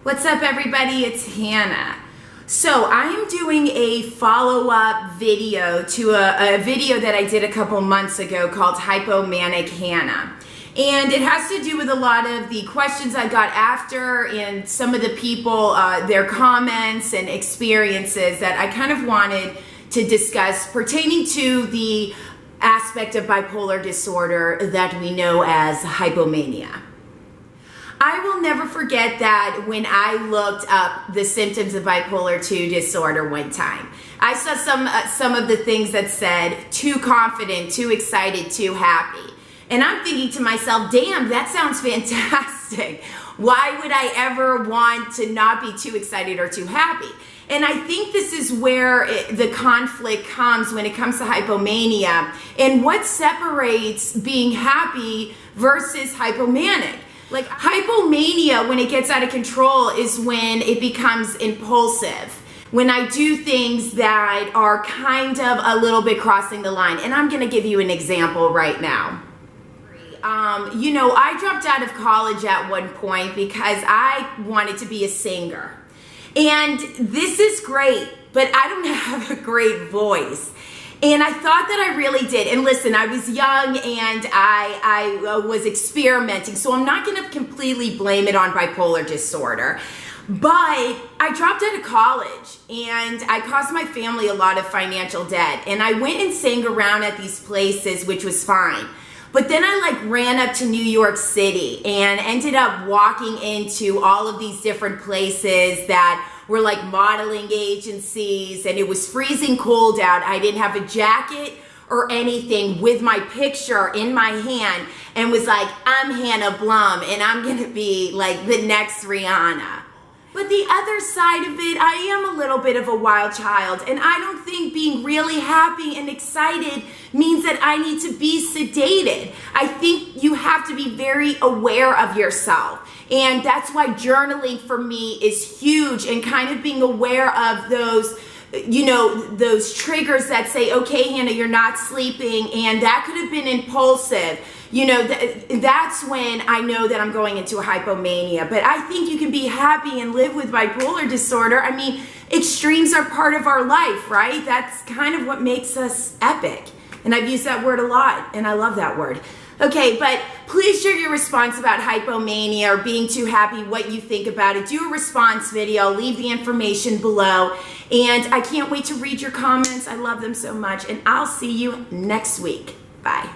What's up, everybody? It's Hannah. So I am doing a follow-up video to a video that I did a couple months ago called Hypomanic Hannah. And it has to do with a lot of the questions I got after and some of the people, their comments and experiences that I kind of wanted to discuss pertaining to the aspect of bipolar disorder that we know as hypomania. I will never forget that when I looked up the symptoms of bipolar 2 disorder one time. I saw some of the things that said too confident, too excited, too happy. And I'm thinking to myself, damn, that sounds fantastic. Why would I ever want to not be too excited or too happy? And I think this is where the conflict comes when it comes to hypomania and what separates being happy versus hypomanic. Like hypomania, when it gets out of control, is when it becomes impulsive. When I do things that are kind of a little bit crossing the line. And I'm going to give you an example right now. I dropped out of college at one point because I wanted to be a singer. And this is great, but I don't have a great voice. And I thought that I really did. And listen, I was young and I was experimenting. So I'm not going to completely blame it on bipolar disorder. But I dropped out of college and I caused my family a lot of financial debt. And I went and sang around at these places, which was fine. But then I ran up to New York City and ended up walking into all of these different places that were like modeling agencies, and it was freezing cold out. I didn't have a jacket or anything with my picture in my hand and was like, I'm Hannah Blum and I'm gonna be like the next Rihanna. But the other side of it, I am a little bit of a wild child, and I don't think being really happy and excited means that I need to be sedated. I think you have to be very aware of yourself. And that's why journaling for me is huge, and kind of being aware of those, those triggers that say, okay, Hannah, you're not sleeping, and that could have been impulsive. That's when I know that I'm going into a hypomania. But I think you can be happy and live with bipolar disorder. I mean, extremes are part of our life, right? That's kind of what makes us epic. And I've used that word a lot, and I love that word. Okay, but please share your response about hypomania or being too happy, what you think about it. Do a response video, leave the information below. And I can't wait to read your comments. I love them so much. And I'll see you next week. Bye.